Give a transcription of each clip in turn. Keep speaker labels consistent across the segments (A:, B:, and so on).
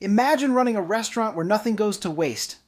A: Imagine running a restaurant where nothing goes to waste,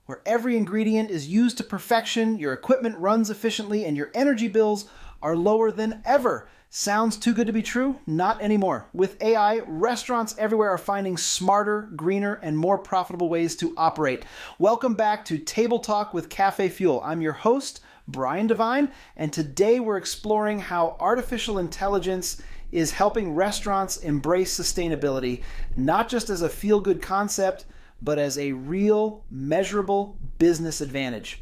A: where every ingredient is used to perfection, your equipment runs efficiently, and your energy bills are lower than ever. Sounds too good to be true? Not anymore. With AI, restaurants everywhere are finding smarter, greener, and more profitable ways to operate. Welcome back to Table Talk with CafeFuel. I'm your host, Brian Devine, and today we're exploring how artificial intelligence is helping restaurants embrace sustainability, not just as a feel-good concept, but as a real, measurable business advantage.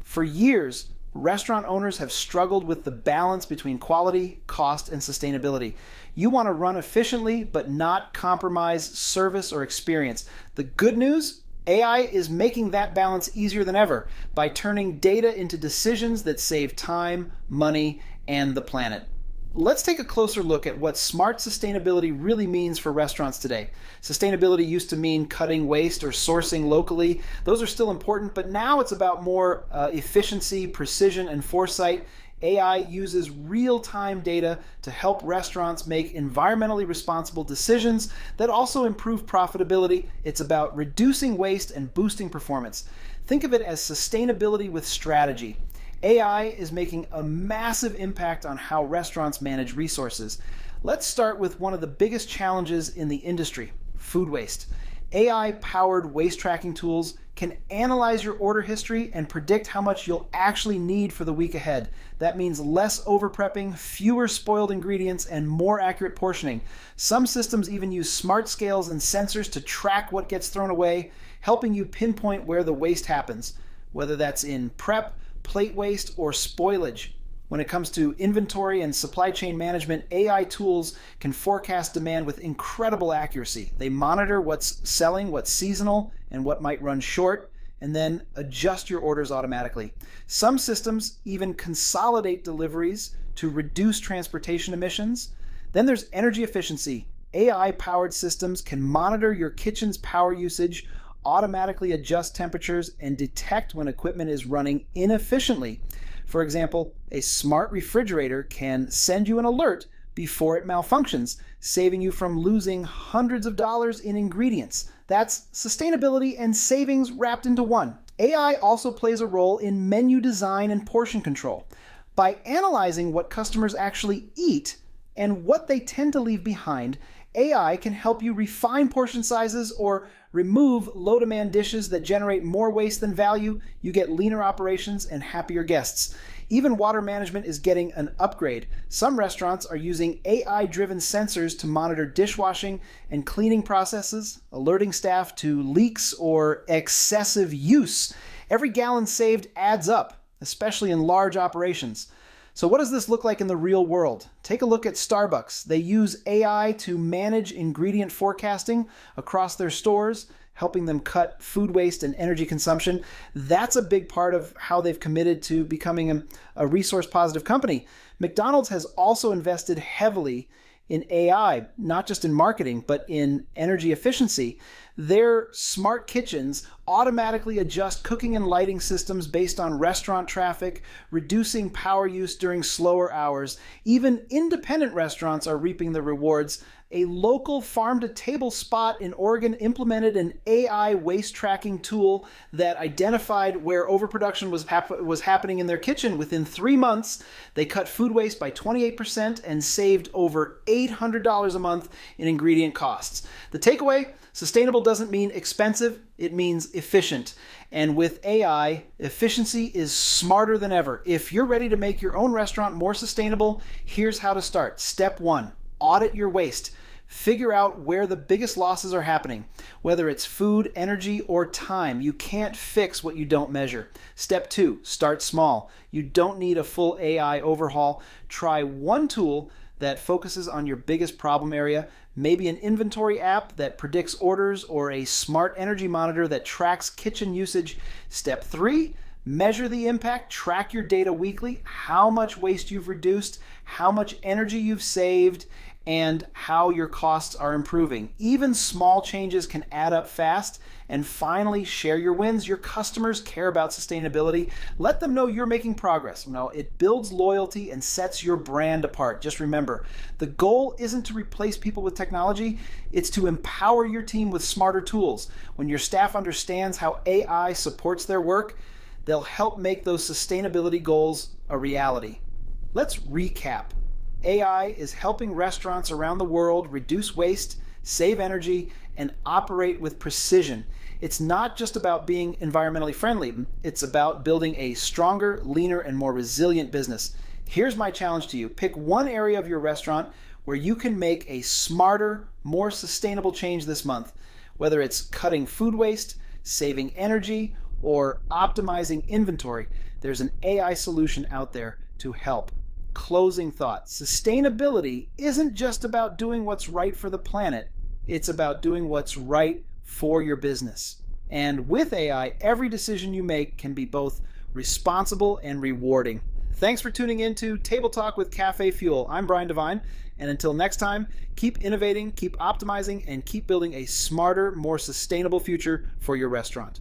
A: For years, restaurant owners have struggled with the balance between quality, cost, and sustainability. You want to run efficiently, but not compromise service or experience. The good news? AI is making that balance easier than ever by turning data into decisions that save time, money, and the planet. Let's take a closer look at what smart sustainability really means for restaurants today. Sustainability used to mean cutting waste or sourcing locally. Those are still important, but now it's about more efficiency, precision, and foresight. AI uses real-time data to help restaurants make environmentally responsible decisions that also improve profitability. It's about reducing waste and boosting performance. Think of it as sustainability with strategy. AI is making a massive impact on how restaurants manage resources. Let's start with one of the biggest challenges in the industry, food waste. AI-powered waste tracking tools can analyze your order history and predict how much you'll actually need for the week ahead. That means less over-prepping, fewer spoiled ingredients, and more accurate portioning. Some systems even use smart scales and sensors to track what gets thrown away, helping you pinpoint where the waste happens, whether that's in prep, plate waste, or spoilage. When it comes to inventory and supply chain management, AI tools can forecast demand with incredible accuracy. They monitor what's selling, what's seasonal, and what might run short, and then adjust your orders automatically. Some systems even consolidate deliveries to reduce transportation emissions. Then there's energy efficiency. AI-powered systems can monitor your kitchen's power usage, automatically adjust temperatures, and detect when equipment is running inefficiently. For example, a smart refrigerator can send you an alert before it malfunctions, saving you from losing hundreds of dollars in ingredients. That's sustainability and savings wrapped into one. AI also plays a role in menu design and portion control. By analyzing what customers actually eat and what they tend to leave behind, AI can help you refine portion sizes or remove low-demand dishes that generate more waste than value. You get leaner operations and happier guests. Even water management is getting an upgrade. Some restaurants are using AI-driven sensors to monitor dishwashing and cleaning processes, alerting staff to leaks or excessive use. Every gallon saved adds up, especially in large operations. So what does this look like in the real world? Take a look at Starbucks. They use AI to manage ingredient forecasting across their stores, helping them cut food waste and energy consumption. That's a big part of how they've committed to becoming a resource-positive company. McDonald's has also invested heavily in AI, not just in marketing, but in energy efficiency. Their smart kitchens automatically adjust cooking and lighting systems based on restaurant traffic, reducing power use during slower hours. Even independent restaurants are reaping the rewards. A local farm-to-table spot in Oregon implemented an AI waste tracking tool that identified where overproduction was happening in their kitchen. Within 3 months, they cut food waste by 28% and saved over $800 a month in ingredient costs. The takeaway, sustainable doesn't mean expensive, it means efficient. And with AI, efficiency is smarter than ever. If you're ready to make your own restaurant more sustainable, here's how to start. Step 1, audit your waste. Figure out where the biggest losses are happening, whether it's food, energy, or time. You can't fix what you don't measure. Step 2, start small. You don't need a full AI overhaul. Try one tool that focuses on your biggest problem area, maybe an inventory app that predicts orders or a smart energy monitor that tracks kitchen usage. Step 3, Measure the impact, track your data weekly, how much waste you've reduced, how much energy you've saved, and how your costs are improving. Even small changes can add up fast. And finally, share your wins. Your customers care about sustainability. Let them know you're making progress. It builds loyalty and sets your brand apart. Just remember, the goal isn't to replace people with technology. It's to empower your team with smarter tools. When your staff understands how AI supports their work, they'll help make those sustainability goals a reality. Let's recap. AI is helping restaurants around the world reduce waste, save energy, and operate with precision. It's not just about being environmentally friendly. It's about building a stronger, leaner, and more resilient business. Here's my challenge to you. Pick one area of your restaurant where you can make a smarter, more sustainable change this month. Whether it's cutting food waste, saving energy, or optimizing inventory, there's an AI solution out there to help. Closing thought. Sustainability isn't just about doing what's right for the planet. It's about doing what's right for your business. And with AI, every decision you make can be both responsible and rewarding. Thanks for tuning in to Table Talk with CafeFuel. I'm Brian Devine, and until next time, keep innovating, keep optimizing, and keep building a smarter, more sustainable future for your restaurant.